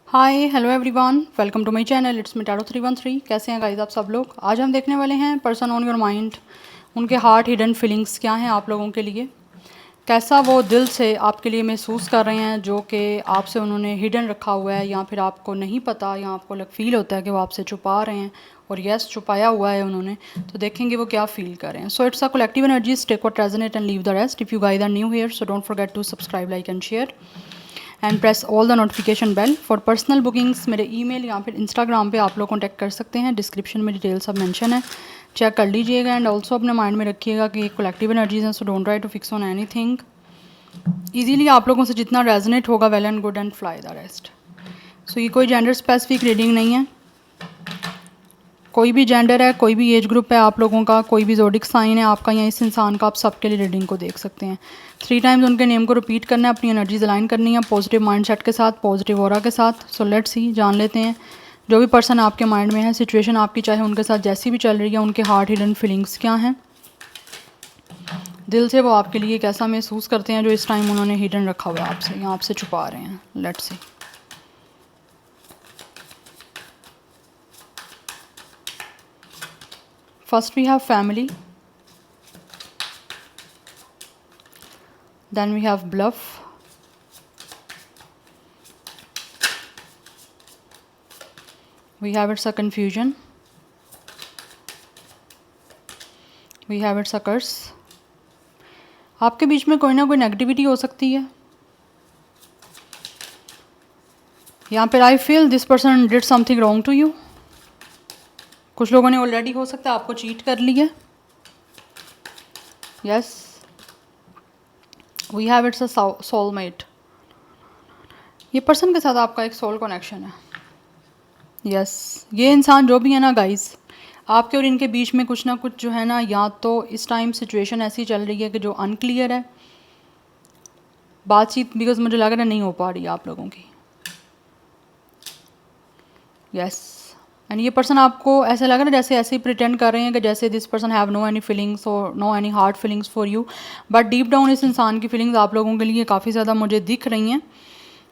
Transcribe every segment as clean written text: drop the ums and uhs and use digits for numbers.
Hi hello everyone, welcome to my channel. It's me tarot 313। कैसे हैं guys आप सब लोग। आज हम देखने वाले हैं पर्सन ऑन योर माइंड, उनके हार्ट हिडन फीलिंग्स क्या हैं आप लोगों के लिए, कैसा वो दिल से आपके लिए महसूस कर रहे हैं जो कि आपसे उन्होंने हिडन रखा हुआ है, या फिर आपको नहीं पता, या आपको फील होता है कि वो आपसे छुपा रहे हैं और यस छुपाया हुआ है उन्होंने। तो देखेंगे वो क्या फील कर रहे हैं। So it's a collective energies, take what resonate and leave the rest. If you guys are new here so don't forget to subscribe, like and share and press all the notification bell. For personal bookings मेरे email या फिर Instagram पे आप लोग contact कर सकते हैं। Description में डिटेल सब मेंशन है, चेक कर लीजिएगा। एंड ऑल्सो अपने माइंड में रखिएगा कि कलेक्टिव एनर्जीज हैं, so don't try to fix on anything. Easily आप लोगों से जितना रेजोनेट होगा well and good, and fly the rest. So ये कोई जेंडर स्पेसिफिक रीडिंग नहीं है, कोई भी जेंडर है, कोई भी एज ग्रुप है आप लोगों का, कोई भी ज़ोडिक साइन है आपका या इस इंसान का, आप सबके लिए रीडिंग को देख सकते हैं। 3 टाइम्स उनके नेम को रिपीट करना है, अपनी एनर्जीज अलाइन करनी है पॉजिटिव माइंडसेट के साथ, पॉजिटिव ऑरा के साथ। सो लेट्स सी, जान लेते हैं जो भी पर्सन आपके माइंड में है, सिचुएशन आपकी चाहे उनके साथ जैसी भी चल रही है, उनके हार्ट हिडन फीलिंग्स क्या हैं, दिल से वो आपके लिए कैसा महसूस करते हैं जो इस टाइम उन्होंने हिडन रखा हुआ है आपसे या आपसे छुपा रहे हैं। Let's see. First we have family, then we have bluff, we have it's a confusion, we have it's a curse। आपके बीच में कोई ना कोई नेगेटिविटी हो सकती है यहाँ पर। I feel this person did something wrong to you. कुछ लोगों ने ऑलरेडी हो सकता है आपको चीट कर लिया। Yes, we have it's a soulmate. ये पर्सन के साथ आपका एक सोल कनेक्शन है। यस, ये इंसान जो भी है ना गाइस, आपके और इनके बीच में कुछ ना कुछ जो है ना, या तो इस टाइम सिचुएशन ऐसी चल रही है कि जो अनक्लियर है बातचीत, बिकॉज मुझे लग रहा है नहीं हो पा रही है आप लोगों की। यस, एंड ये पर्सन आपको ऐसा लग रहा है जैसे ऐसे ही प्रिटेंड कर रहे हैं कि जैसे this person have no any feelings और no any heart feelings for you, but deep down इस इंसान की फीलिंग्स आप लोगों के लिए काफ़ी ज़्यादा मुझे दिख रही हैं।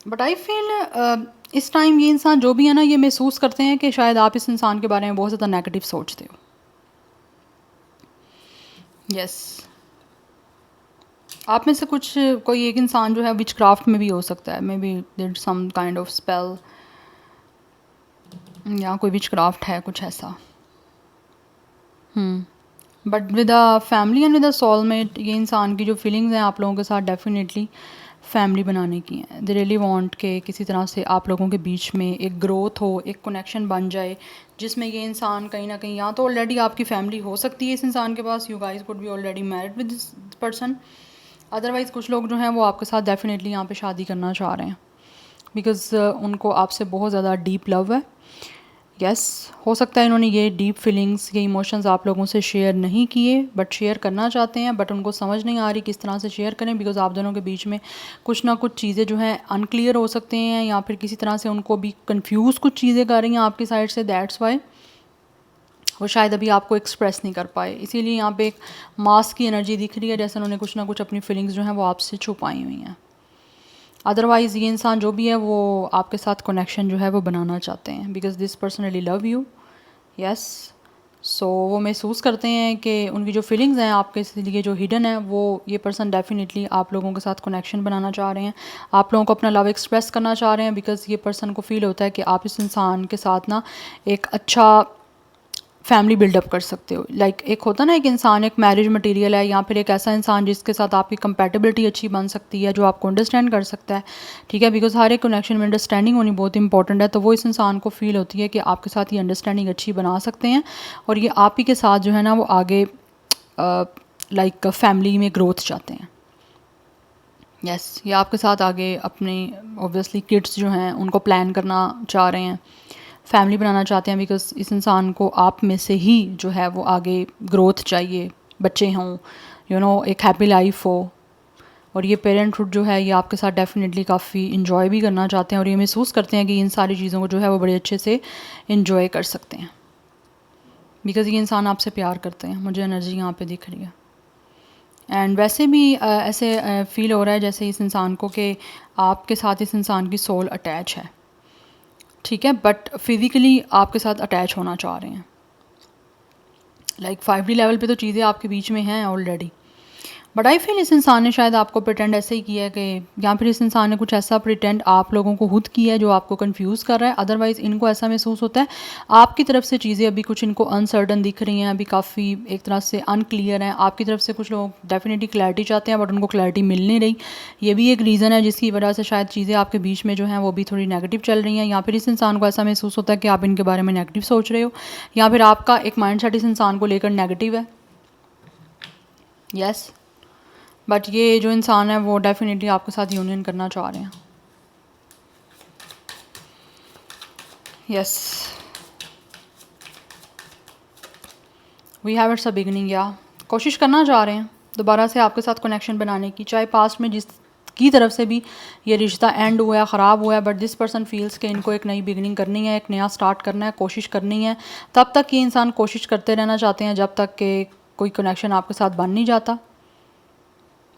बट आई फील इस टाइम ये इंसान जो भी है ना, ये महसूस करते हैं कि शायद आप इस इंसान के बारे में बहुत ज़्यादा नेगेटिव सोचते हो। यस, आप में से कुछ कोई एक इंसान जो है विच क्राफ्ट में भी हो सकता है, maybe did some kind of spell, या कोई विच क्राफ्ट है कुछ ऐसा। But with a family and with a soulmate, ये इंसान की जो फीलिंग्स हैं आप लोगों के साथ डेफिनेटली फैमिली बनाने की हैं। दे रियली वांट के किसी तरह से आप लोगों के बीच में एक ग्रोथ हो, एक कनेक्शन बन जाए, जिसमें ये इंसान कहीं ना कहीं या तो ऑलरेडी आपकी फैमिली हो सकती है इस इंसान के पास, you guys could be already married with this person. Otherwise कुछ लोग जो हैं वो आपके साथ डेफिनेटली यहाँ पे शादी करना चाह रहे हैं, बिकॉज़ उनको आपसे बहुत ज़्यादा डीप लव है। यस, हो सकता है इन्होंने ये डीप फीलिंग्स, ये इमोशंस आप लोगों से शेयर नहीं किए, बट शेयर करना चाहते हैं, बट उनको समझ नहीं आ रही किस तरह से शेयर करें, बिकॉज आप दोनों के बीच में कुछ ना कुछ चीज़ें जो हैं अनक्लियर हो सकते हैं, या फिर किसी तरह से उनको भी कंफ्यूज कुछ चीज़ें कर रही हैं आपकी साइड से। दैट्स वाई वो शायद अभी आपको एक्सप्रेस नहीं कर पाए, इसीलिए यहाँ पे एक मास्क की एनर्जी दिख रही है, जैसे उन्होंने कुछ ना कुछ अपनी फीलिंग्स जो हैं वो आपसे छुपाई हुई हैं। अदरवाइज़ ये इंसान जो भी है वो आपके साथ कनेक्शन जो है वो बनाना चाहते हैं, because this person really love you. Yes, so वो महसूस करते हैं कि उनकी जो फीलिंग्स हैं आपके लिए जो हिडन है, वो ये पर्सन डेफिनेटली आप लोगों के साथ कनेक्शन बनाना चाह रहे हैं, आप लोगों को अपना लव एक्सप्रेस करना चाह रहे हैं, बिकॉज ये पर्सन को फील होता है कि आप इस इंसान के साथ ना एक अच्छा फैमिली बिल्डअप कर सकते हो। लाइक एक होता ना, एक इंसान एक मैरिज मटेरियल है, या फिर एक ऐसा इंसान जिसके साथ आपकी कंपैटिबिलिटी अच्छी बन सकती है, जो आपको अंडरस्टैंड कर सकता है। ठीक है, बिकॉज हर एक कनेक्शन में अंडरस्टैंडिंग होनी बहुत इंपॉर्टेंट है। तो वो इस इंसान को फील होती है कि आपके साथ ये अंडरस्टैंडिंग अच्छी बना सकते हैं, और ये आप ही के साथ जो है ना वो आगे लाइक फैमिली में ग्रोथ चाहते हैं। यस, ये आपके साथ आगे अपने ऑब्वियसली किड्स जो हैं उनको प्लान करना चाह रहे हैं, फैमिली बनाना चाहते हैं, बिकॉज इस इंसान को आप में से ही जो है वो आगे ग्रोथ चाहिए, बच्चे हों, यू नो एक हैप्पी लाइफ हो। और ये पेरेंटहुड जो है ये आपके साथ डेफिनेटली काफ़ी इन्जॉय भी करना चाहते हैं, और ये महसूस करते हैं कि इन सारी चीज़ों को जो है वो बड़े अच्छे से इन्जॉय कर सकते हैं, बिकॉज ये इंसान आपसे प्यार करते हैं। मुझे एनर्जी यहाँ पे दिख रही है। एंड वैसे भी ऐसे फील हो रहा है जैसे इस इंसान को कि आपके साथ इस इंसान की सोल अटैच है। ठीक है, बट फिज़िकली आपके साथ अटैच होना चाह रहे हैं। लाइक 5D लेवल पे तो चीज़ें आपके बीच में हैं ऑलरेडी, बट आई फील इस इंसान ने शायद आपको प्रिटेंड ऐसे ही किया है कि, या फिर इस इंसान ने कुछ ऐसा प्रिटेंड आप लोगों को खुद किया है जो आपको कंफ्यूज कर रहा है। अदरवाइज़ इनको ऐसा महसूस होता है आपकी तरफ से चीज़ें अभी कुछ इनको अनसर्टन दिख रही हैं, अभी काफ़ी एक तरह से अनक्लियर हैं। आपकी तरफ से कुछ लोग डेफिनेटली क्लैरिटी चाहते हैं बट उनको क्लैरिटी मिल नहीं रही। ये भी एक रीज़न है जिसकी वजह से शायद चीज़ें आपके बीच में जो हैं वो भी थोड़ी नेगेटिव चल रही हैं, या फिर इस इंसान को ऐसा महसूस होता है कि आप इनके बारे में नेगेटिव सोच रहे हो, या फिर आपका एक माइंड सेट इस इंसान को लेकर नेगेटिव है। यस, बट ये जो इंसान है वो डेफिनेटली आपके साथ यूनियन करना चाह रहे हैं। Yes, we have it's a beginning, या कोशिश करना चाह रहे हैं दोबारा से आपके साथ कनेक्शन बनाने की, चाहे पास्ट में जिस की तरफ से भी ये रिश्ता एंड हुआ है, ख़राब हुआ है, बट दिस पर्सन फील्स के इनको एक नई बिगनिंग करनी है, एक नया स्टार्ट करना है, कोशिश करनी है। तब तक ये इंसान कोशिश करते रहना चाहते हैं जब तक कि कोई कनेक्शन आपके साथ बन नहीं जाता।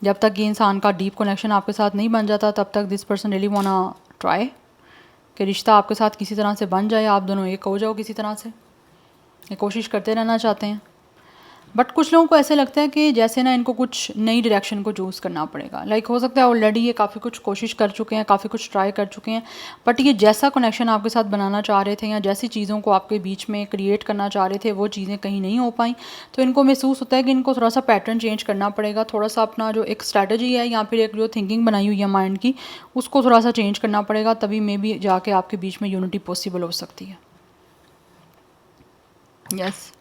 जब तक ये इंसान का डीप कनेक्शन आपके साथ नहीं बन जाता तब तक दिस पर्सन रियली वाना ट्राई कि रिश्ता आपके साथ किसी तरह से बन जाए, आप दोनों एक हो जाओ किसी तरह से। ये कोशिश करते रहना चाहते हैं, बट कुछ लोगों को ऐसे लगता है कि जैसे ना इनको कुछ नई डायरेक्शन को चूज़ करना पड़ेगा। लाइक हो सकता है ऑलरेडी ये काफ़ी कुछ कोशिश कर चुके हैं, काफ़ी कुछ ट्राई कर चुके हैं, बट ये जैसा कनेक्शन आपके साथ बनाना चाह रहे थे या जैसी चीज़ों को आपके बीच में क्रिएट करना चाह रहे थे वो चीज़ें कहीं नहीं हो पाई। तो इनको महसूस होता है कि इनको थोड़ा सा पैटर्न चेंज करना पड़ेगा, थोड़ा सा अपना जो एक स्ट्रैटेजी है या फिर एक जो थिंकिंग बनाई हुई है माइंड की उसको थोड़ा सा चेंज करना पड़ेगा, तभी मे बी जाके आपके बीच में यूनिटी पॉसिबल हो सकती है। यस,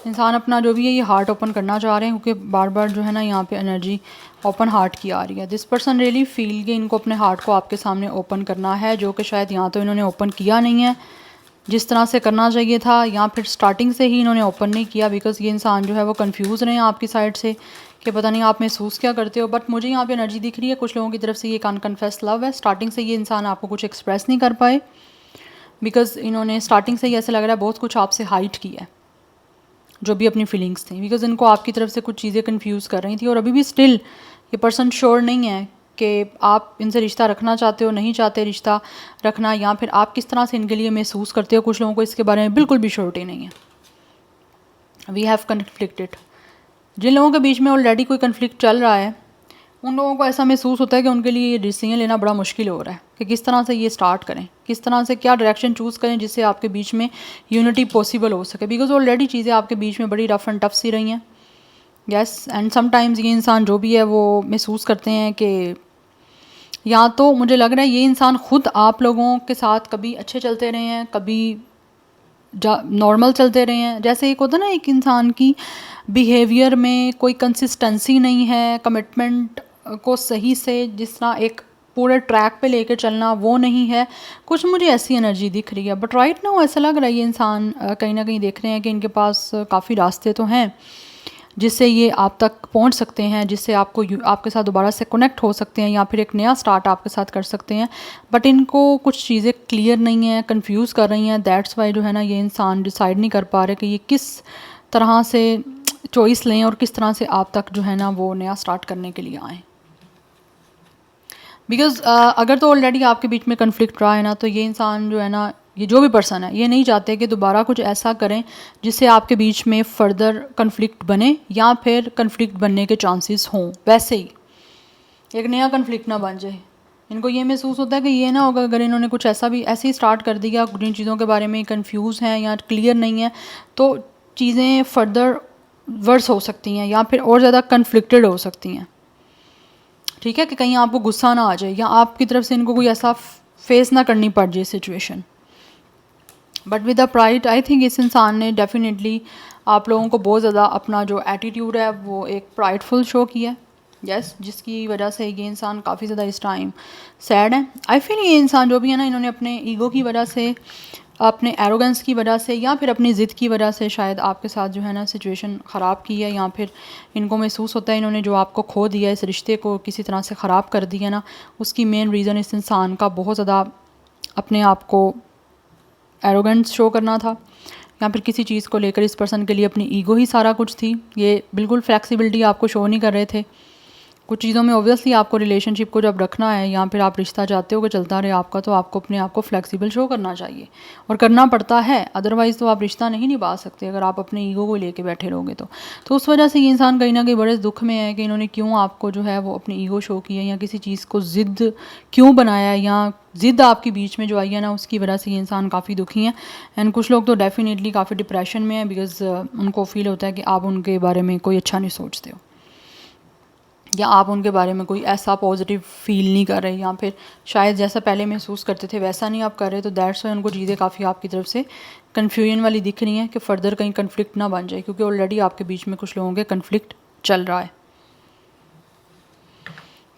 इंसान अपना जो भी है ये हार्ट ओपन करना चाह रहे हैं क्योंकि बार बार जो है ना यहाँ पे एनर्जी ओपन हार्ट की आ रही है। दिस पर्सन रियली फील कि इनको अपने हार्ट को आपके सामने ओपन करना है, जो कि शायद यहाँ तो इन्होंने ओपन किया नहीं है जिस तरह से करना चाहिए था, या फिर स्टार्टिंग से ही इन्होंने ओपन नहीं किया। बिकॉज ये इंसान जो है वो कंफ्यूज रहे हैं आपकी साइड से कि पता नहीं आप महसूस क्या करते हो। बट मुझे यहाँ पे एनर्जी दिख रही है कुछ लोगों की तरफ से ये एक अनकन्फेस लव है। स्टार्टिंग से ये इंसान आपको कुछ एक्सप्रेस नहीं कर पाए बिकॉज इन्होंने स्टार्टिंग से ही ऐसे लग रहा है बहुत कुछ आपसे हाइड किया है, जो भी अपनी फीलिंग्स थी, बिकॉज इनको आपकी तरफ से कुछ चीज़ें कंफ्यूज कर रही थी और अभी भी स्टिल ये पर्सन श्योर नहीं है कि आप इनसे रिश्ता रखना चाहते हो, नहीं चाहते रिश्ता रखना, या फिर आप किस तरह से इनके लिए महसूस करते हो। कुछ लोगों को इसके बारे में बिल्कुल भी श्योरिटी नहीं है। We have conflicted. जिन लोगों के बीच में ऑलरेडी कोई कन्फ्लिक्ट चल रहा है उन लोगों को ऐसा महसूस होता है कि उनके लिए ये डिसीजन लेना बड़ा मुश्किल हो रहा है कि किस तरह से ये स्टार्ट करें, किस तरह से क्या डायरेक्शन चूज़ करें जिससे आपके बीच में यूनिटी पॉसिबल हो सके। बिकॉज ऑलरेडी चीज़ें आपके बीच में बड़ी रफ एंड टफ सी रही हैं। यस, एंड समटाइम्स ये इंसान जो भी है वो महसूस करते हैं कि या तो मुझे लग रहा है ये इंसान खुद आप लोगों के साथ कभी अच्छे चलते रहे हैं, कभी नॉर्मल चलते रहे हैं। जैसे एक होता है ना एक इंसान की बिहेवियर में कोई कंसिस्टेंसी नहीं है, कमिटमेंट को सही से जिस तरह एक पूरे ट्रैक पे लेके चलना वो नहीं है, कुछ मुझे ऐसी एनर्जी दिख रही है। बट राइट नाउ ऐसा लग रहा है ये इंसान कहीं ना कहीं देख रहे हैं कि इनके पास काफ़ी रास्ते तो हैं जिससे ये आप तक पहुंच सकते हैं, जिससे आपको आपके साथ दोबारा से कनेक्ट हो सकते हैं या फिर एक नया स्टार्ट आपके साथ कर सकते हैं। बट इनको कुछ चीज़ें क्लियर नहीं हैं, कंफ्यूज कर रही हैं। दैट्स वाई जो है ना ये इंसान डिसाइड नहीं कर पा रहे कि ये किस तरह से चॉइस लें और किस तरह से आप तक जो है ना वो नया स्टार्ट करने के लिए आएँ। बिकॉज अगर तो ऑलरेडी आपके बीच में कन्फ्लिक्ट रहा है ना, तो ये इंसान जो है ना, ये जो भी पर्सन है, ये नहीं चाहते कि दोबारा कुछ ऐसा करें जिससे आपके बीच में फ़र्दर कन्फ्लिक्ट बने या फिर कन्फ्लिक्ट बनने के चांसेस हों। वैसे ही एक नया कन्फ्लिक्ट ना बन जाए। इनको ये महसूस होता है कि ये ना होगा अगर इन्होंने कुछ ऐसा भी ऐसे ही स्टार्ट कर दिया, जिन चीज़ों के बारे में कंफ्यूज हैं या क्लियर नहीं है, तो चीज़ें फर्दर वर्स हो सकती हैं या फिर और ज़्यादा कन्फ्लिक्टेड हो सकती हैं। ठीक है, कि कहीं आपको गुस्सा ना आ जाए या आपकी तरफ से इनको कोई ऐसा फेस ना करनी पड़ जाए situation. But with the pride I think इस इंसान ने डेफिनेटली आप लोगों को बहुत ज़्यादा अपना जो एटीट्यूड है वो एक प्राइडफुल शो किया है। यस, जिसकी वजह से ये इंसान काफ़ी ज़्यादा इस टाइम सैड है। आई फील ये इंसान जो भी है ना, इन्होंने अपने ईगो की वजह से, अपने एरोगेंस की वजह से या फिर अपनी ज़िद की वजह से शायद आपके साथ जो है ना सिचुएशन ख़राब की है, या फिर इनको महसूस होता है इन्होंने जो आपको खो दिया, इस रिश्ते को किसी तरह से ख़राब कर दिया ना, उसकी मेन रीज़न इस इंसान का बहुत ज़्यादा अपने आप को एरोगेंस शो करना था, या फिर किसी चीज़ को लेकर इस पर्सन के लिए अपनी ईगो ही सारा कुछ थी। ये बिल्कुल फ्लेक्सिबिलिटी आपको शो नहीं कर रहे थे कुछ चीज़ों में ऑब्वियसली आपको रिलेशनशिप को जब रखना है या फिर आप रिश्ता चाहते हो कि चलता रहे आपका, तो आपको अपने आप को फ्लेक्सिबल शो करना चाहिए और करना पड़ता है, अदरवाइज़ तो आप रिश्ता नहीं निभा सकते अगर आप अपने ईगो को लेके बैठे रहोगे तो उस वजह से ये इंसान कहीं ना कहीं बड़े दुख में है कि इन्होंने क्यों आपको जो है वो अपनी ईगो शो की है या किसी चीज़ को ज़िद क्यों बनाया है या ज़िद आपके बीच में जो आई है ना उसकी वजह से ये इंसान काफ़ी दुखी हैं। एंड कुछ लोग तो डेफिनेटली काफ़ी डिप्रेशन में हैं बिकॉज उनको फील होता है कि आप उनके बारे में कोई अच्छा नहीं सोचते हो या आप उनके बारे में कोई ऐसा पॉजिटिव फील नहीं कर रहे या फिर शायद जैसा पहले महसूस करते थे वैसा नहीं आप कर रहे, तो दैट्स वाई उनको चीज़ें काफ़ी आपकी तरफ से कन्फ्यूजन वाली दिख रही हैं कि फ़र्दर कहीं कन्फ्लिक्ट ना बन जाए, क्योंकि ऑलरेडी आपके बीच में कुछ लोगों के कन्फ्लिक्ट चल रहा है।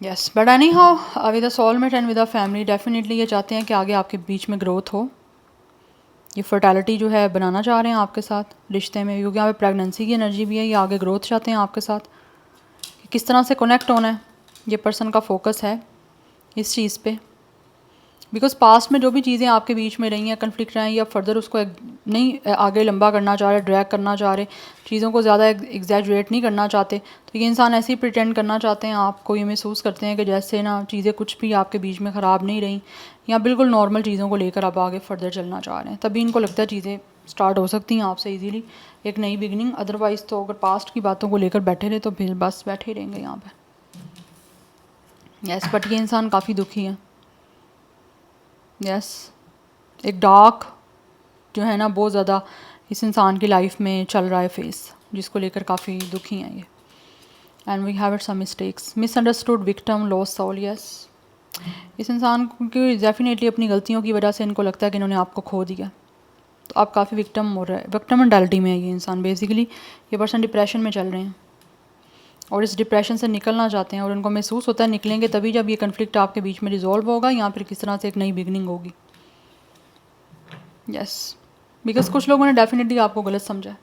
Yes, but any how with a soulmate and with a family definitely ये चाहते हैं कि आगे आपके बीच में ग्रोथ हो, ये फर्टैलिटी जो है बनाना चाह रहे हैं आपके साथ रिश्ते में, क्योंकि यहाँ पे प्रेगनेंसी की एनर्जी भी है, ये आगे ग्रोथ चाहते हैं आपके साथ। किस तरह से कनेक्ट होना है ये पर्सन का फोकस है इस चीज़ पे, बिकॉज पास्ट में जो भी चीज़ें आपके बीच में रही हैं कन्फ्लिक्ट रहे हैं या फर्दर उसको नहीं आगे लंबा करना चाह रहे, ड्रैग करना चाह रहे, चीज़ों को ज़्यादा एग्जैजरेट नहीं करना चाहते, तो ये इंसान ऐसे ही प्रिटेंड करना चाहते हैं, आपको ये महसूस करते हैं कि जैसे ना चीज़ें कुछ भी आपके बीच में ख़राब नहीं रही या बिल्कुल नॉर्मल चीज़ों को लेकर आप आगे फर्दर चलना चाह रहे हैं, तभी इनको लगता है चीज़ें स्टार्ट हो सकती हैं आपसे इजीली एक नई बिगनिंग। अदरवाइज़ तो अगर पास्ट की बातों को लेकर बैठे रहे तो फिर बस बैठे ही रहेंगे यहाँ पे। यस, बट ये इंसान काफ़ी दुखी है। यस, एक डार्क जो है ना बहुत ज़्यादा इस इंसान की लाइफ में चल रहा है फेस, जिसको लेकर काफ़ी दुखी हैं ये। And we have it some mistakes, misunderstood, victim, lost soul. Yes, इस इंसान को डेफिनेटली अपनी गलतियों की वजह से इनको लगता है कि इन्होंने आपको खो दिया, तो आप काफ़ी विक्टिम हो रहा है, विक्टिम मेंटालिटी में है ये इंसान। बेसिकली ये पर्सन डिप्रेशन में चल रहे हैं और इस डिप्रेशन से निकलना चाहते हैं और उनको महसूस होता है निकलेंगे तभी जब ये कन्फ्लिक्ट आपके बीच में रिजॉल्व होगा या फिर किस तरह से एक नई बिगनिंग होगी। यस, बिकॉज कुछ लोगों ने डेफिनेटली आपको गलत समझा है।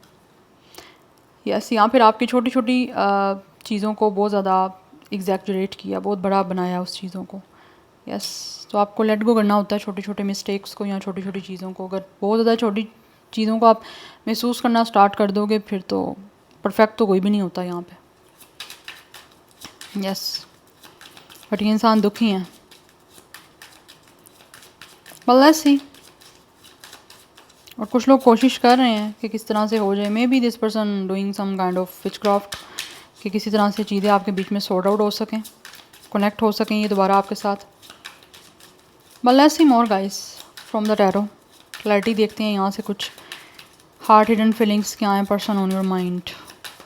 यस, यहाँ फिर आपकी छोटी छोटी चीज़ों को बहुत ज़्यादा एग्जैक्जरेट किया, बहुत बड़ा बनाया उस चीज़ों को। यस, तो आपको लेट गो करना होता है छोटे छोटे मिस्टेक्स को या छोटी छोटी चीज़ों को। अगर बहुत ज़्यादा छोटी चीज़ों को आप महसूस करना स्टार्ट कर दोगे फिर तो परफेक्ट तो कोई भी नहीं होता यहाँ पे। यस, बट ये इंसान दुखी हैं। well let's see, और कुछ लोग कोशिश कर रहे हैं कि किस तरह से हो जाए। Maybe this person doing some kind of witchcraft, कि किसी तरह से चीज़ें आपके बीच में सॉर्ट आउट हो सकें, कनेक्ट हो सकें ये दोबारा आपके साथ। well let's see more guys from the tarot, clarity देखते हैं यहाँ से कुछ हार्ट हिडन फीलिंग्स क्या हैं person on your mind.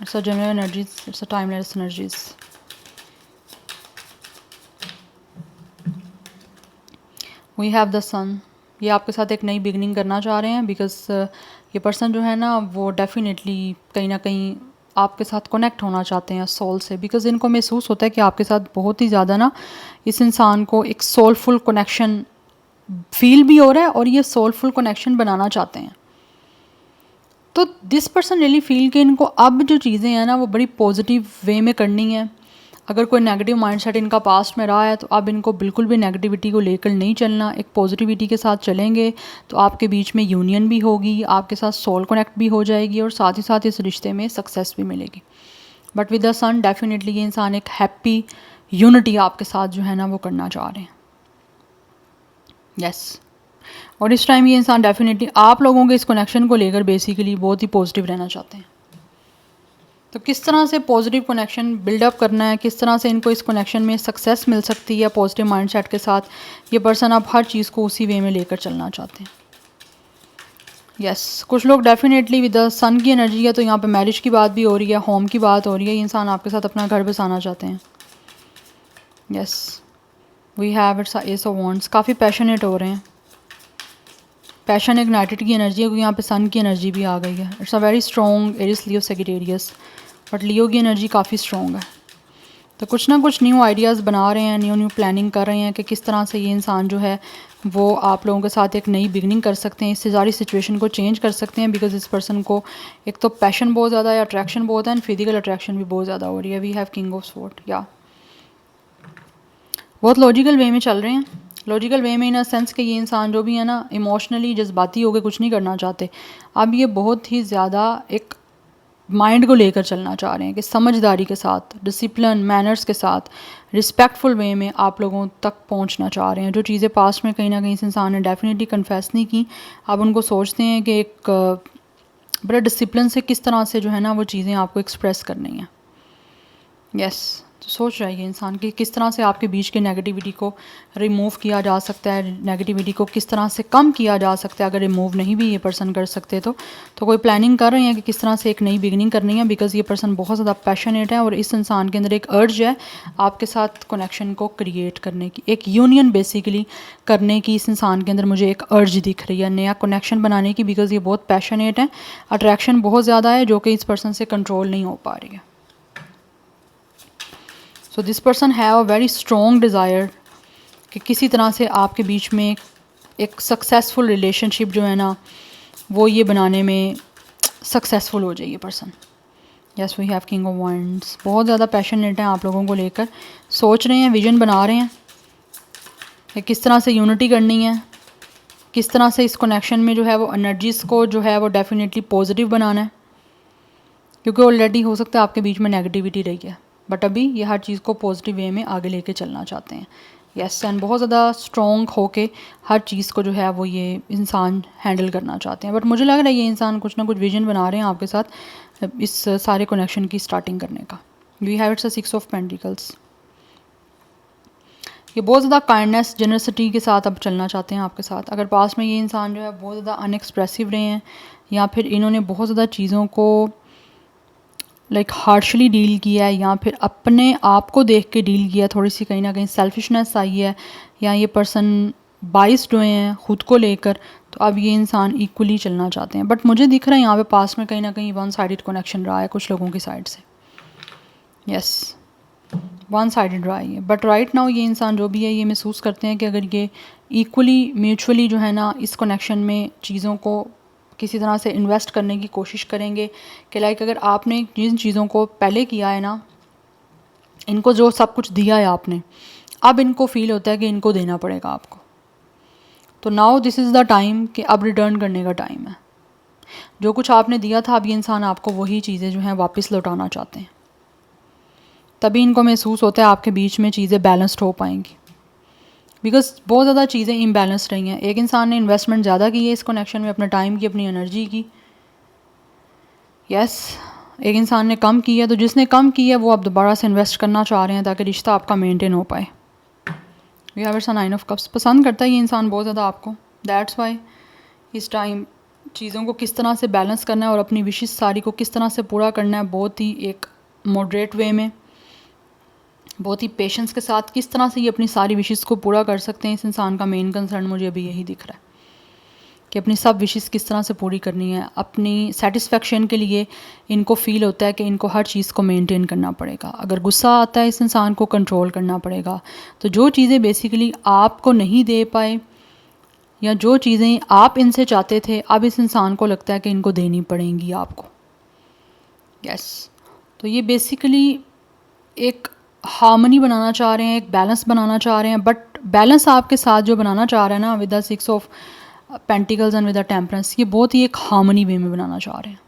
It's a general energies, it's a timeless energies. We have the sun, ये आपके साथ एक नई बिगनिंग करना चाह रहे हैं बिकॉज ये पर्सन जो है ना वो डेफिनेटली कहीं ना कहीं आपके साथ कनेक्ट होना चाहते हैं सोल से, बिकॉज इनको महसूस होता है कि आपके साथ बहुत ही ज़्यादा ना इस इंसान को एक सोलफुल कनेक्शन फील भी हो रहा है और ये सोलफुल कनेक्शन बनाना चाहते हैं। तो दिस पर्सन रियली फील कि इनको अब जो चीज़ें हैं ना वो बड़ी पॉजिटिव वे में करनी है। अगर कोई नेगेटिव माइंडसेट इनका पास्ट में रहा है तो अब इनको बिल्कुल भी नेगेटिविटी को लेकर नहीं चलना, एक पॉजिटिविटी के साथ चलेंगे तो आपके बीच में यूनियन भी होगी, आपके साथ सोल कनेक्ट भी हो जाएगी और साथ ही साथ इस रिश्ते में सक्सेस भी मिलेगी। But with the sun definitely ये इंसान एक हैप्पी यूनिटी आपके साथ जो है ना वो करना चाह रहे हैं। यस, और इस टाइम ये इंसान डेफिनेटली आप लोगों के इस कनेक्शन को लेकर बेसिकली बहुत ही पॉजिटिव रहना चाहते हैं। तो किस तरह से पॉजिटिव कनेक्शन बिल्डअप करना है, किस तरह से इनको इस कनेक्शन में सक्सेस मिल सकती है पॉजिटिव माइंडसेट के साथ, ये पर्सन अब हर चीज़ को उसी वे में लेकर चलना चाहते हैं। यस, कुछ लोग डेफिनेटली विद द सन की एनर्जी है तो यहाँ पे मैरिज की बात भी हो रही है, होम की बात हो रही है, ये इंसान आपके साथ अपना घर बसाना चाहते हैं। Yes, we have it's ace of wands, काफ़ी पैशनेट हो रहे हैं, पैशन इग्नाइटेड की एनर्जी है क्योंकि यहाँ पे सन की एनर्जी भी आ गई है। It's a very strong Aries Leo Sagittarius, but Leo की एनर्जी काफ़ी स्ट्रॉन्ग है। तो कुछ ना कुछ न्यू आइडियाज़ बना रहे हैं, न्यू प्लानिंग कर रहे हैं कि किस तरह से ये इंसान जो है वो आप लोगों के साथ एक नई बिगनिंग कर सकते हैं, इससे सारी सिचुएशन को चेंज कर सकते हैं। बिकॉज इस पर्सन को एक तो पैशन बहुत ज़्यादा है, अट्रैक्शन बहुत है एंड फिजिकल अट्रैक्शन भी बहुत ज़्यादा हो रही है। We have king of sword, या बहुत लॉजिकल वे में चल रहे हैं। लॉजिकल वे में इन अ सेंस कि ये इंसान जो भी है ना इमोशनली जज्बाती होकर कुछ नहीं करना चाहते। अब ये बहुत ही ज़्यादा एक माइंड को लेकर चलना चाह रहे हैं कि समझदारी के साथ, डिसिप्लिन, मैनर्स के साथ, रिस्पेक्टफुल वे में आप लोगों तक पहुंचना चाह रहे हैं। जो चीज़ें पास्ट में कहीं ना कहीं इस इंसान ने डेफिनेटली कन्फेस नहीं की, आप उनको सोचते हैं कि एक बड़े डिसिप्लिन से किस तरह से जो है ना वो चीज़ें आपको एक्सप्रेस करनी है। यस, तो सोच रहा है ये इंसान कि किस तरह से आपके बीच की नेगेटिविटी को रिमूव किया जा सकता है, नेगेटिविटी को किस तरह से कम किया जा सकता है। अगर रिमूव नहीं भी ये पर्सन कर सकते तो कोई प्लानिंग कर रहे हैं कि किस तरह से एक नई बिगिनिंग करनी है, बिकॉज़ ये पर्सन बहुत ज़्यादा पैशनेट है और इस इंसान के अंदर एक अर्ज है आपके साथ कनेक्शन को क्रिएट करने की, एक यूनियन बेसिकली करने की इस इंसान के अंदर मुझे एक अर्ज दिख रही है, नया कनेक्शन बनाने की, बिकॉज़ ये बहुत पैशनेट है, अट्रैक्शन बहुत ज़्यादा है जो कि इस पर्सन से कंट्रोल नहीं हो पा रही है। So this person have a very strong desire कि किसी तरह से आपके बीच में एक सक्सेसफुल रिलेशनशिप जो है ना वो ये बनाने में सक्सेसफुल हो जाए ये person. Yes, we have king of wands, बहुत ज़्यादा पैशनेट हैं आप लोगों को लेकर, सोच रहे हैं, विजन बना रहे हैं कि किस तरह से यूनिटी करनी है, किस तरह से इस कनेक्शन में जो है वो एनर्जीज़ को जो है वो डेफिनेटली पॉजिटिव बनाना है, क्योंकि ऑलरेडी हो सकता है आपके बीच में नेगेटिविटी रही है, बट अभी ये हर चीज़ को पॉजिटिव वे में आगे लेके चलना चाहते हैं। यस, एंड बहुत ज़्यादा स्ट्रॉन्ग होके हर चीज़ को जो है वो ये इंसान हैंडल करना चाहते हैं। बट मुझे लग रहा है ये इंसान कुछ ना कुछ विजन बना रहे हैं आपके साथ इस सारे कनेक्शन की स्टार्टिंग करने का। We have it's a 6 of pentacles. ये बहुत ज़्यादा काइंडनेस, जनरसिटी के साथ अब चलना चाहते हैं आपके साथ। अगर पास में ये इंसान जो है बहुत ज़्यादा अनएक्सप्रेसिव रहे हैं या फिर इन्होंने बहुत ज़्यादा चीज़ों को लाइक हार्शली डील किया है या फिर अपने आप को देख के डील किया, थोड़ी सी कहीं ना कहीं सेल्फिशनेस आई है या ये पर्सन बाइस्ड हुए हैं ख़ुद को लेकर, तो अब ये इंसान इक्वली चलना चाहते हैं। बट मुझे दिख रहा है यहाँ पे पास में कहीं ना कहीं वन साइडेड कनेक्शन रहा है कुछ लोगों की साइड से। यस, वन साइडेड रहा है, बट राइट नाउ ये इंसान जो भी है ये महसूस करते हैं कि अगर ये इक्वली म्यूचुअली जो है ना इस कनेक्शन में चीज़ों को किसी तरह से इन्वेस्ट करने की कोशिश करेंगे कि लाइक अगर आपने जिन चीज़ों को पहले किया है ना, इनको जो सब कुछ दिया है आपने, अब इनको फील होता है कि इनको देना पड़ेगा आपको, तो now this is the time कि अब रिटर्न करने का टाइम है। जो कुछ आपने दिया था अब ये इंसान आपको वही चीज़ें जो हैं वापस लौटाना चाहते हैं, तभी इनको महसूस होता है आपके बीच में चीज़ें बैलेंस्ड हो पाएंगी, बिकॉज बहुत ज़्यादा चीज़ें इम्बैलेंस्ड रही हैं। एक इंसान ने इन्वेस्टमेंट ज़्यादा की है इस कनेक्शन में, अपने टाइम की, अपनी एनर्जी की। यस, एक इंसान ने कम की है, तो जिसने कम की है वो अब दोबारा से इन्वेस्ट करना चाह रहे हैं ताकि रिश्ता आपका मेंटेन हो पाए। We have it's a 9 of cups. पसंद करता है ये इंसान बहुत ज़्यादा आपको, दैट्स वाई इस टाइम चीज़ों को किस तरह से बैलेंस करना है और अपनी विशेष सारी को किस तरह से पूरा करना है, बहुत ही एक मॉडरेट वे में, बहुत ही पेशेंस के साथ किस तरह से ये अपनी सारी विशेस को पूरा कर सकते हैं। इस इंसान का मेन कंसर्न मुझे अभी यही दिख रहा है कि अपनी सब विशेस किस तरह से पूरी करनी है। अपनी सेटिस्फेक्शन के लिए इनको फील होता है कि इनको हर चीज़ को मेंटेन करना पड़ेगा। अगर गुस्सा आता है इस इंसान को कंट्रोल करना पड़ेगा। तो जो चीज़ें बेसिकली आपको नहीं दे पाए या जो चीज़ें आप इनसे चाहते थे, अब इस इंसान को लगता है कि इनको देनी पड़ेंगी आपको। यस, तो ये बेसिकली एक हार्मनी बनाना चाह रहे हैं, एक बैलेंस बनाना चाह रहे हैं, बट बैलेंस आपके साथ जो बनाना चाह रहे हैं ना with the 6 of pentacles and with the temperance, ये बहुत ही एक हार्मनी वे में बनाना चाह रहे हैं।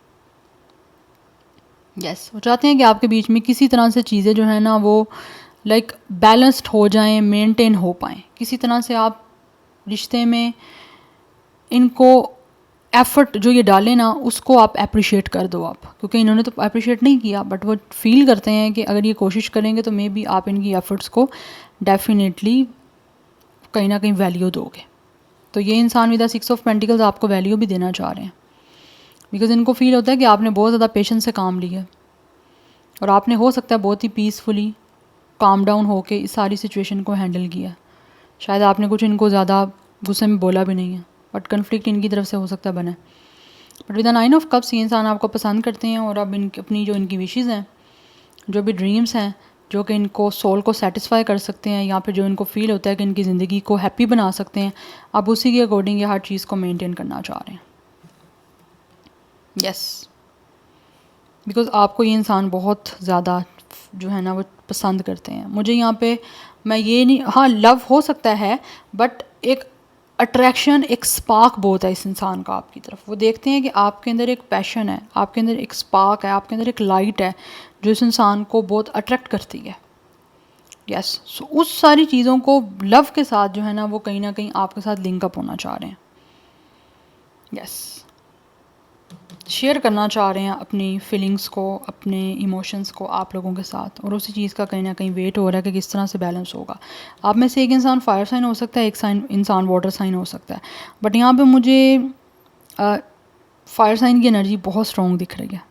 यस, वो चाहते हैं कि आपके बीच में किसी तरह से चीज़ें जो है ना वो लाइक बैलेंस्ड हो जाएं, मेंटेन हो पाएँ। किसी तरह से आप रिश्ते में इनको एफ़र्ट जो ये डालें ना उसको आप अप्रिशिएट कर दो आप, क्योंकि इन्होंने तो अप्रिशिएट नहीं किया, बट वो फील करते हैं कि अगर ये कोशिश करेंगे तो मे बी आप इनकी एफ़र्ट्स को डेफिनेटली कहीं ना कहीं वैल्यू दोगे। तो ये इंसान विद द 6 ऑफ पेंटिकल्स आपको वैल्यू भी देना चाह रहे हैं, बिकॉज इनको फील होता है कि आपने बहुत ज़्यादा पेशेंस से काम लिया और आपने हो सकता है बहुत ही पीसफुली काम डाउन होके इस सारी सिचुएशन को हैंडल किया। शायद आपने कुछ इनको ज़्यादा गुस्से में बोला भी नहीं है, बट कन्फ्लिक्ट इनकी तरफ से हो सकता है बने। But with the 9 of cups ये इंसान आपको पसंद करते हैं और अब इनकी अपनी जो इनकी विशेज़ हैं, जो भी ड्रीम्स हैं, जो कि इनको सोल को सेटिस्फाई कर सकते हैं या फिर जो इनको फील होता है कि इनकी ज़िंदगी को हैप्पी बना सकते हैं, अब उसी के अकॉर्डिंग ये हर चीज़ को मेंटेन करना चाह रहे हैं। यस, बिकॉज आपको ये इंसान बहुत ज़्यादा जो है ना वो पसंद करते हैं। मुझे यहाँ पे मैं ये नहीं, हाँ लव हो सकता है, बट एक अट्रैक्शन, एक स्पार्क बहुत है इस इंसान का आपकी तरफ। वो देखते हैं कि आपके अंदर एक पैशन है, आपके अंदर एक स्पार्क है, आपके अंदर एक लाइट है जो इस इंसान को बहुत अट्रैक्ट करती है। यस, सो उस सारी चीज़ों को लव के साथ जो है ना वो कहीं ना कहीं आपके साथ लिंक अप होना चाह रहे हैं। यस, शेयर करना चाह रहे हैं अपनी फीलिंग्स को, अपने इमोशंस को आप लोगों के साथ, और उसी चीज़ का कहीं ना कहीं वेट हो रहा है कि किस तरह से बैलेंस होगा। आप में से एक इंसान फायर साइन हो सकता है, एक इंसान वाटर साइन हो सकता है, बट यहाँ पे मुझे फायर साइन की एनर्जी बहुत स्ट्रॉन्ग दिख रही है।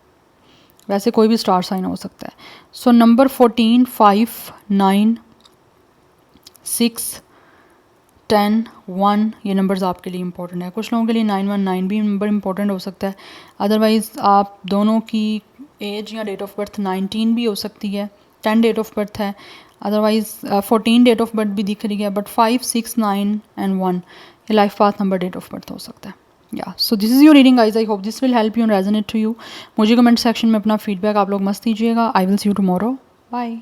वैसे कोई भी स्टार साइन हो सकता है। सो नंबर 14, 5, 9, 6, 10, 1 ये नंबर्स आपके लिए इंपॉर्टेंट है। कुछ लोगों के लिए 919 भी नंबर इंपॉर्टेंट हो सकता है। अदरवाइज़ आप दोनों की एज या डेट ऑफ बर्थ 19 भी हो सकती है, 10 डेट ऑफ बर्थ है, अदरवाइज़ 14 डेट ऑफ बर्थ भी दिख रही है, बट 5, 6, 9 एंड 1 ये life path number date of birth हो सकता है। Yeah so this is your reading guys, I hope this will help you and resonate to you. मुझे कमेंट सेक्शन में अपना फीडबैक आप लोग मस्त दीजिएगा। I will see you tomorrow, bye.